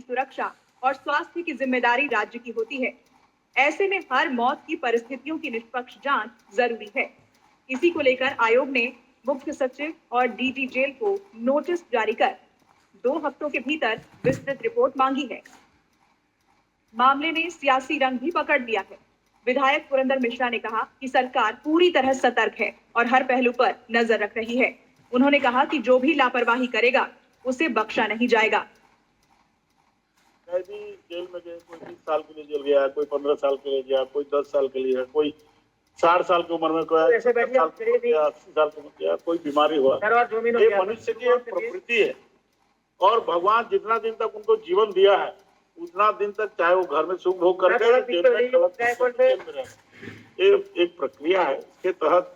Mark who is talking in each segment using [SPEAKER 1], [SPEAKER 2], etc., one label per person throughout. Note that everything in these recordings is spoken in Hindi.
[SPEAKER 1] सुरक्षा और स्वास्थ्य की जिम्मेदारी राज्य की होती है। ऐसे में हर मौत की परिस्थितियों की निष्पक्ष जांच जरूरी है। इसी को लेकर आयोग ने मुख्य सचिव और डीजी जेल को नोटिस जारी कर 2 हफ्तों के भीतर विस्तृत रिपोर्ट मांगी है। मामले ने सियासी रंग भी पकड़ लिया है। विधायक पुरंदर मिश्रा ने कहा कि सरकार पूरी तरह सतर्क है और हर पहलू पर नजर रख रही है। उन्होंने कहा कि जो भी लापरवाही करेगा उसे बख्शा नहीं जाएगा।
[SPEAKER 2] कैदी जेल में गए, कोई 20 साल के लिए जेल गया, कोई 15 साल के लिए गया, कोई 10 साल के लिए, कोई 60 साल की उम्र में, कोई 80 साल की उम्र गया, कोई बीमारी हुआ। ये मनुष्य की एक प्रवृत्ति है और भगवान जितना दिन तक उनको जीवन दिया है उतना दिन तक चाहे वो घर में सुख भोग करके ये एक प्रक्रिया है। इसके तहत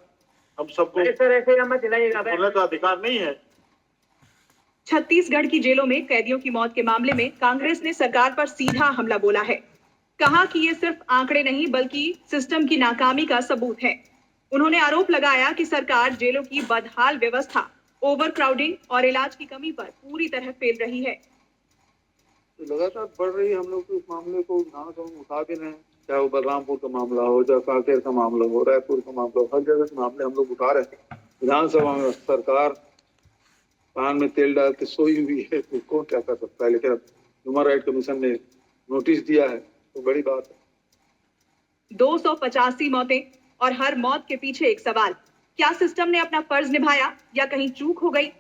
[SPEAKER 2] हम सबको बोलने का अधिकार नहीं है।
[SPEAKER 1] छत्तीसगढ़ की जेलों में कैदियों की मौत के मामले में कांग्रेस ने सरकार पर सीधा हमला बोला है। कहा कि ये सिर्फ आंकड़े नहीं बल्कि सिस्टम की नाकामी का सबूत है। उन्होंने आरोप लगाया कि सरकार जेलों की बदहाल व्यवस्था, ओवरक्राउडिंग और इलाज की कमी पर पूरी तरह फेल रही है।
[SPEAKER 3] लगातार बढ़ रही है। हम लोग इस मामले को विधानसभा में उठा भी रहे हैं, चाहे वो बलरामपुर का मामला हो, चाहे कांकेर का मामला हो, रायपुर का मामला हो, हर जगह के मामले हम लोग उठा रहे हैं। विधानसभा में सरकार पान में तेल डाल के सोई हुई है, तो कौन क्या कर सकता है। लेकिन ह्यूमन राइट कमीशन ने नोटिस दिया है तो बड़ी बात है।
[SPEAKER 1] 285 मौतें और हर मौत के पीछे एक सवाल, क्या सिस्टम ने अपना फर्ज निभाया या कहीं चूक हो गई?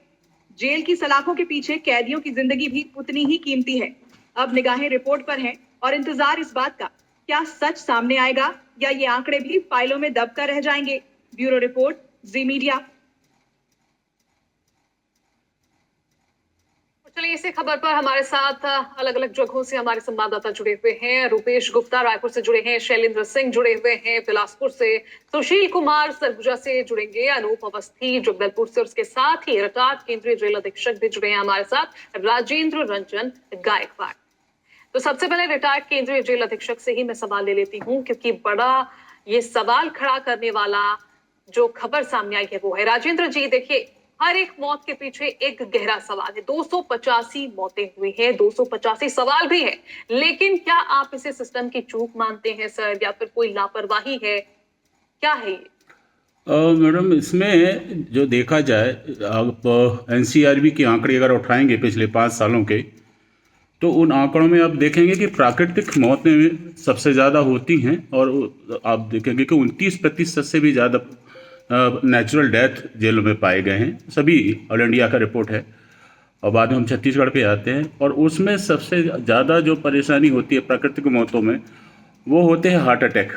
[SPEAKER 1] जेल की सलाखों के पीछे कैदियों की जिंदगी भी उतनी ही कीमती है। अब निगाहें रिपोर्ट पर हैं और इंतजार इस बात का, क्या सच सामने आएगा या ये आंकड़े भी फाइलों में दबकर रह जाएंगे। ब्यूरो रिपोर्ट, जी मीडिया।
[SPEAKER 4] चलिए, इसी खबर पर हमारे साथ अलग अलग जगहों से हमारे संवाददाता जुड़े हुए हैं। रुपेश गुप्ता रायपुर से जुड़े हैं, शैलेंद्र सिंह जुड़े हुए हैं बिलासपुर से, सुशील कुमार सरगुजा से जुड़ेंगे, अनूप अवस्थी जगदलपुर से, और उसके साथ ही रिटायर्ड केंद्रीय जेल अधीक्षक भी जुड़े हैं हमारे साथ, राजेंद्र रंजन गायकवाड़। तो सबसे पहले रिटायर्ड केंद्रीय जेल अधीक्षक से ही मैं सवाल ले लेती हूँ, क्योंकि बड़ा ये सवाल खड़ा करने वाला जो खबर सामने आई है वो है। राजेंद्र जी, देखिए, हर एक मौत के पीछे एक गहरा सवाल है। 285 मौतें हुई हैं, 285 सवाल भी हैं, लेकिन क्या आप इसे सिस्टम की चूक मानते हैं सर, या फिर कोई लापरवाही है, क्या है ये?
[SPEAKER 5] मैडम, इसमें जो देखा जाए, आप एनसीआरबी के आंकड़े अगर उठाएंगे पिछले 5 सालों के, तो उन आंकड़ों में आप देखेंगे कि प्राकृतिक मौतें सबसे ज़्यादा होती हैं, और आप देखेंगे कि 29% से भी ज़्यादा नेचुरल डेथ जेलों में पाए गए हैं। सभी ऑल इंडिया का रिपोर्ट है, और बाद में हम छत्तीसगढ़ पे आते हैं, और उसमें सबसे ज़्यादा जो परेशानी होती है प्राकृतिक मौतों में, वो होते हैं हार्ट अटैक,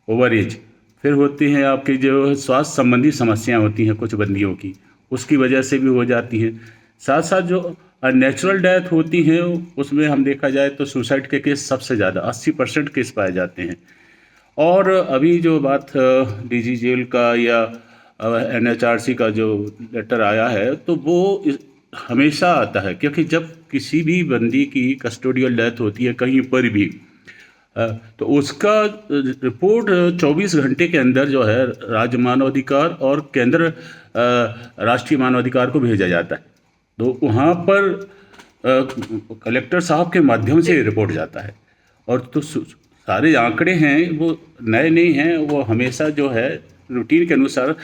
[SPEAKER 5] ओवर एज, फिर होती हैं आपकी जो स्वास्थ्य संबंधी समस्याएं होती हैं कुछ बंदियों की, उसकी वजह से भी हो जाती हैं। साथ साथ जो नेचुरल डेथ होती हैं उसमें हम देखा जाए तो सुसाइड के केस सबसे ज़्यादा 80% केस पाए जाते हैं। और अभी जो बात डीजी जेल का या एनएचआरसी का जो लेटर आया है, तो वो हमेशा आता है, क्योंकि जब किसी भी बंदी की कस्टोडियल डेथ होती है कहीं पर भी, तो उसका रिपोर्ट 24 घंटे के अंदर जो है राज्य मानवाधिकार और केंद्र राष्ट्रीय मानवाधिकार को भेजा जाता है। तो वहाँ पर कलेक्टर साहब के माध्यम से रिपोर्ट जाता है। और तो सारे आंकड़े हैं वो नए नहीं हैं, वो हमेशा जो है रूटीन के अनुसार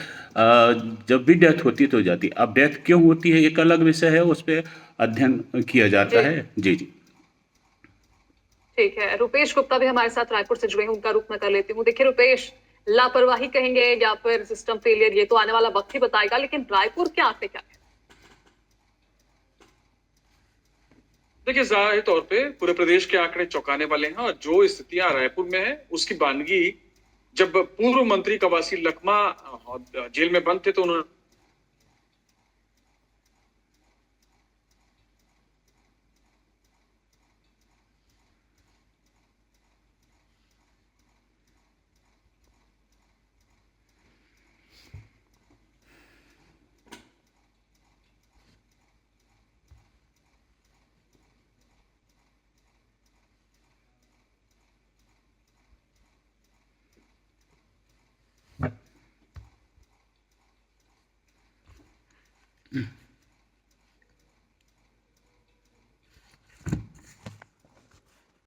[SPEAKER 5] जब भी डेथ होती है तो जाती है। अब डेथ क्यों होती है एक अलग विषय है, उस पर अध्ययन किया जाता है। जी जी,
[SPEAKER 4] ठीक है। रुपेश गुप्ता भी हमारे साथ रायपुर से जुड़े हैं, उनका रुख मैं कर लेती हूँ। देखिए रुपेश, लापरवाही कहेंगे या फिर सिस्टम फेलियर, ये तो आने वाला वक्त ही बताएगा, लेकिन रायपुर के आंकड़े क्या है?
[SPEAKER 6] देखिए, जाहिर तौर पे पूरे प्रदेश के आंकड़े चौंकाने वाले हैं, और जो स्थितियां रायपुर में है उसकी बानगी, जब पूर्व मंत्री कवासी लखमा जेल में बंद थे तो उन्होंने